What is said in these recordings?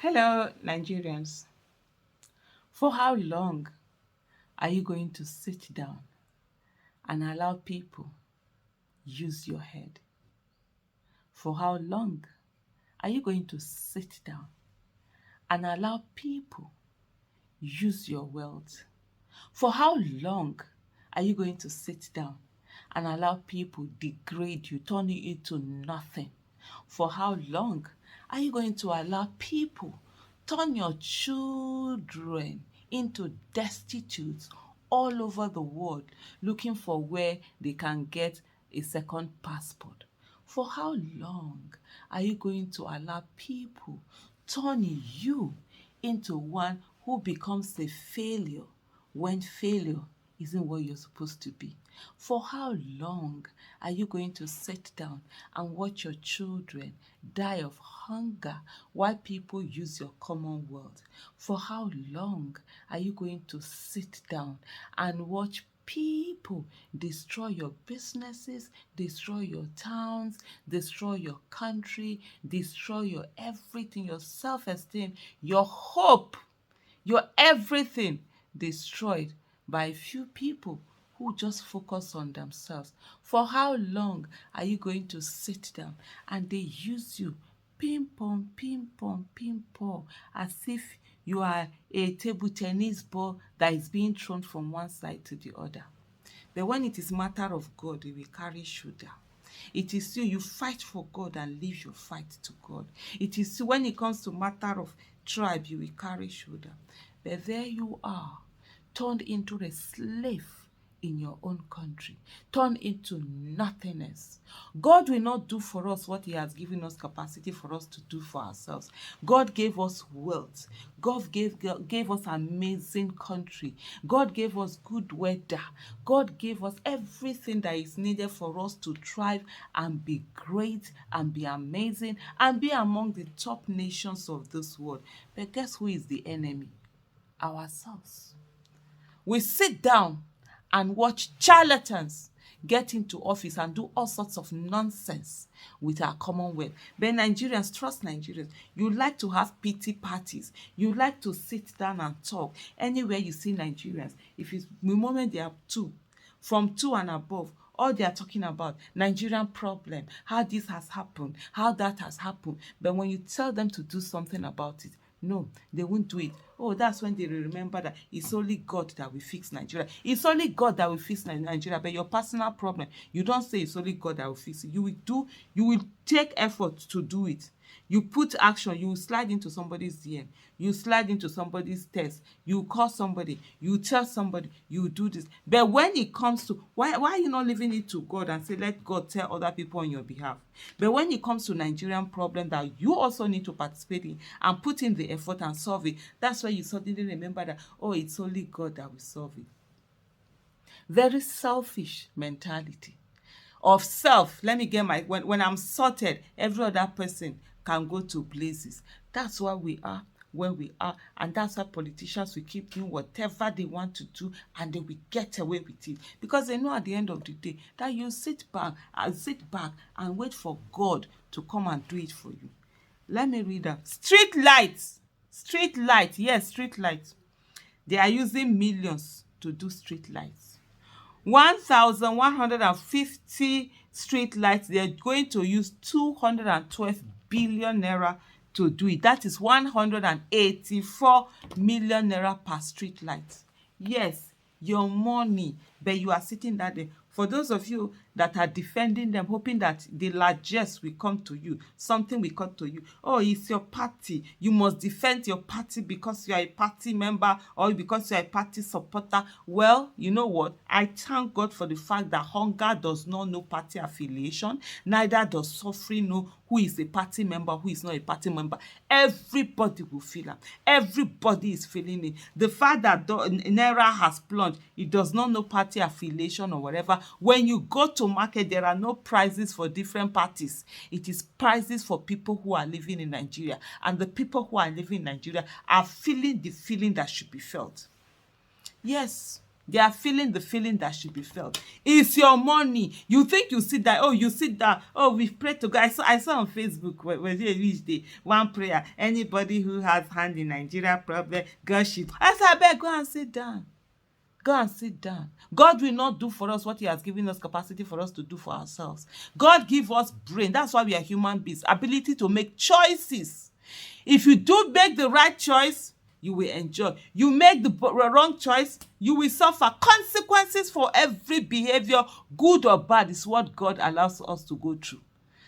Hello, Nigerians. For how long are you going to sit down and allow people use your head? For how long are you going to sit down and allow people use your wealth? For how long are you going to sit down and allow people degrade you, turn you into nothing? For how long are you going to allow people turn your children into destitutes all over the world looking for where they can get a second passport? For how long are you going to allow people turn you into one who becomes a failure when failure isn't what you're supposed to be? For how long are you going to sit down and watch your children die of hunger while people use your commonwealth? For how long are you going to sit down and watch people destroy your businesses, destroy your towns, destroy your country, destroy your everything, your self-esteem, your hope, your everything destroyed by a few people who just focus on themselves? For how long are you going to sit down and they use you ping pong, ping pong, ping pong, as if you are a table tennis ball that is being thrown from one side to the other? But when it is matter of God, you will carry shoulder. It is you fight for God and leave your fight to God. It is when it comes to matter of tribe, you will carry shoulder. But there you are, turned into a slave in your own country, turned into nothingness. God will not do for us what he has given us capacity for us to do for ourselves. God gave us wealth. God gave us amazing country. God gave us good weather. God gave us everything that is needed for us to thrive and be great and be amazing and be among the top nations of this world. But guess who is the enemy? Ourselves. We sit down and watch charlatans get into office and do all sorts of nonsense with our commonwealth. But Nigerians, trust Nigerians, you like to have pity parties. You like to sit down and talk. Anywhere you see Nigerians, if it's the moment they are from two and above, all they are talking about Nigerian problem, how this has happened, how that has happened. But when you tell them to do something about it, no, they won't do it. Oh, that's when they remember that it's only God that will fix Nigeria. It's only God that will fix Nigeria. But your personal problem, you don't say it's only God that will fix it. You will take effort to do it. You put action, you slide into somebody's DM, you slide into somebody's text, you call somebody, you tell somebody, you do this. But when it comes to, why are you not leaving it to God and say, let God tell other people on your behalf? But when it comes to Nigerian problem that you also need to participate in and put in the effort and solve it, that's why you suddenly remember that, oh, it's only God that will solve it. Very selfish mentality of self. Let me get my, when I'm sorted, every other person can go to places. That's why we are where we are, and that's why politicians will keep doing whatever they want to do and they will get away with it, because they know at the end of the day that you sit back and wait for God to come and do it for you. Let me read that. Street lights, yes, street lights. They are using millions to do street lights. 1,150 street lights, they're going to use 212 billion naira to do it. That is 184 million naira per street light. Yes, your money, but you are sitting there. For those of you that are defending them, hoping that the largesse will come to you, something will come to you. Oh, it's your party. You must defend your party because you are a party member or because you are a party supporter. Well, you know what? I thank God for the fact that hunger does not know party affiliation, neither does suffering know who is a party member, who is not a party member. Everybody will feel it. Everybody is feeling it. The fact that Naira has plunged, it does not know party affiliation or whatever. When you go to market, there are no prices for different parties. It is prices for people who are living in Nigeria. And the people who are living in Nigeria are feeling the feeling that should be felt. Yes, They are feeling the feeling that should be felt. It's your money. You think you sit down. Oh, you sit down. Oh, we've prayed to God. I saw on Facebook when they reached the one prayer. Anybody who has hand in Nigeria problem, God should. I said, I beg, go and sit down. Go and sit down. God will not do for us what he has given us capacity for us to do for ourselves. God give us brain. That's why we are human beings. Ability to make choices. If you do make the right choice, you will enjoy. You make the wrong choice, you will suffer. Consequences for every behavior, good or bad, is what God allows us to go through.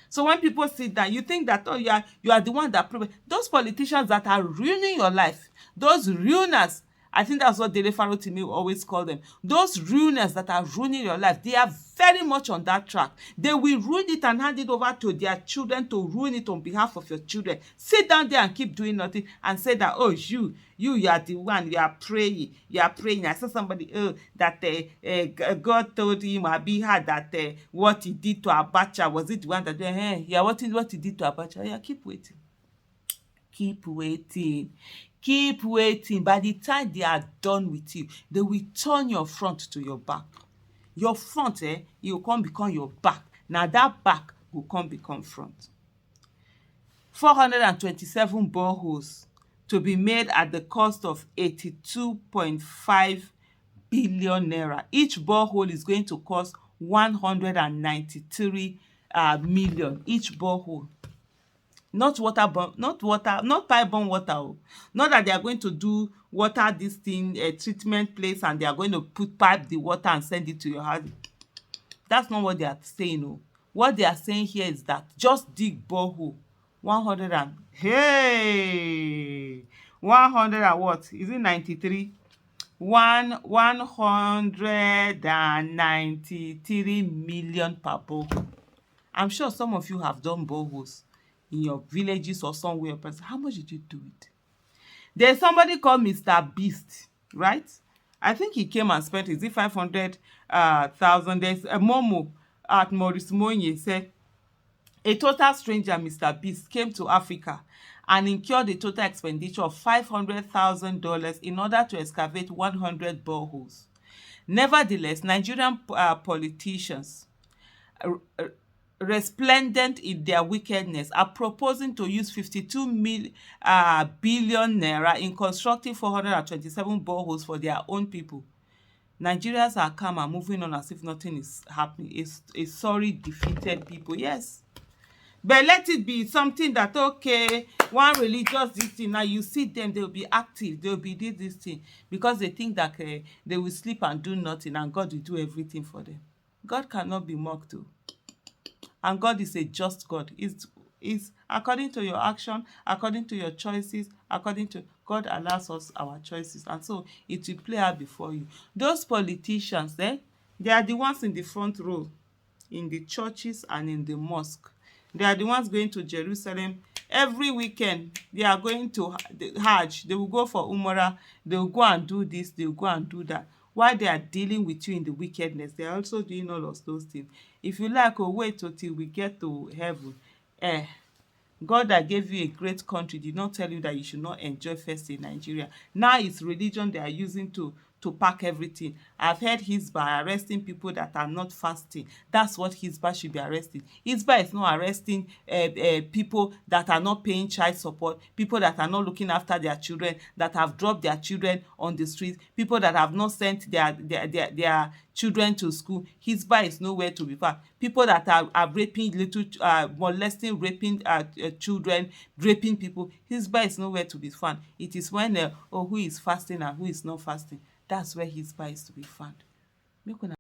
So when people sit down, you think that, oh, you are the one that those politicians that are ruining your life, those ruiners. I think that's what Dele Faro to me always call them. Those ruiners that are ruining your life, they are very much on that track. They will ruin it and hand it over to their children to ruin it on behalf of your children. Sit down there and keep doing nothing and say that, oh, you are the one, you are praying. I saw somebody, that God told him, Abi had that what he did to Abacha, was it the one that, what he did to Abacha? Yeah, keep waiting. Keep waiting. Keep waiting. By the time they are done with you, they will turn your front to your back. Your front, it will come become your back. Now that back will come become front. 427 boreholes to be made at the cost of 82.5 billion naira. Each borehole is going to cost 193 million. Each borehole. Not pipe-borne water. Not that they are going to do water this thing, a treatment place, and they are going to pipe the water and send it to your house. That's not what they are saying. What they are saying here is that just dig borehole. 100 and 100 and what? Is it 93? 193 million per borehole. I'm sure some of you have done boreholes in your villages or somewhere. How much did you do it? There's somebody called Mr. Beast, right? I think he came and spent, is it 500,000? There's a Momo at Maurice Monye said, a total stranger, Mr. Beast, came to Africa and incurred a total expenditure of $500,000 in order to excavate 100 boreholes. Nevertheless, Nigerian politicians, resplendent in their wickedness, are proposing to use 52 billion naira in constructing 427 boreholes for their own people. Nigerians are calm and moving on as if nothing is happening. It's a sorry, defeated people. Yes. But let it be something that, okay, one religious this thing, now you see them, they'll be active, they'll be this thing, because they think that they will sleep and do nothing and God will do everything for them. God cannot be mocked too. And God is a just God. Is according to your action, according to your choices, according to God allows us our choices, and so it will play out before you. Those politicians, they are the ones in the front row, in the churches and in the mosque. They are the ones going to Jerusalem every weekend. They are going to the Hajj. They will go for Umrah. They will go and do this. They will go and do that. While they are dealing with you in the wickedness, they are also doing all of those things. If you like, wait till we get to heaven. God that gave you a great country did not tell you that you should not enjoy first in Nigeria. Now it's religion they are using to pack everything. I've heard Hisbah arresting people that are not fasting. That's what Hisbah should be arresting. Hisbah is not arresting people that are not paying child support, people that are not looking after their children, that have dropped their children on the streets, people that have not sent their children to school. Hisbah is nowhere to be found. People that are raping molesting, raping children, raping people. Hisbah is nowhere to be found. It is when who is fasting and who is not fasting. That's where Hisbah is to be found. Make una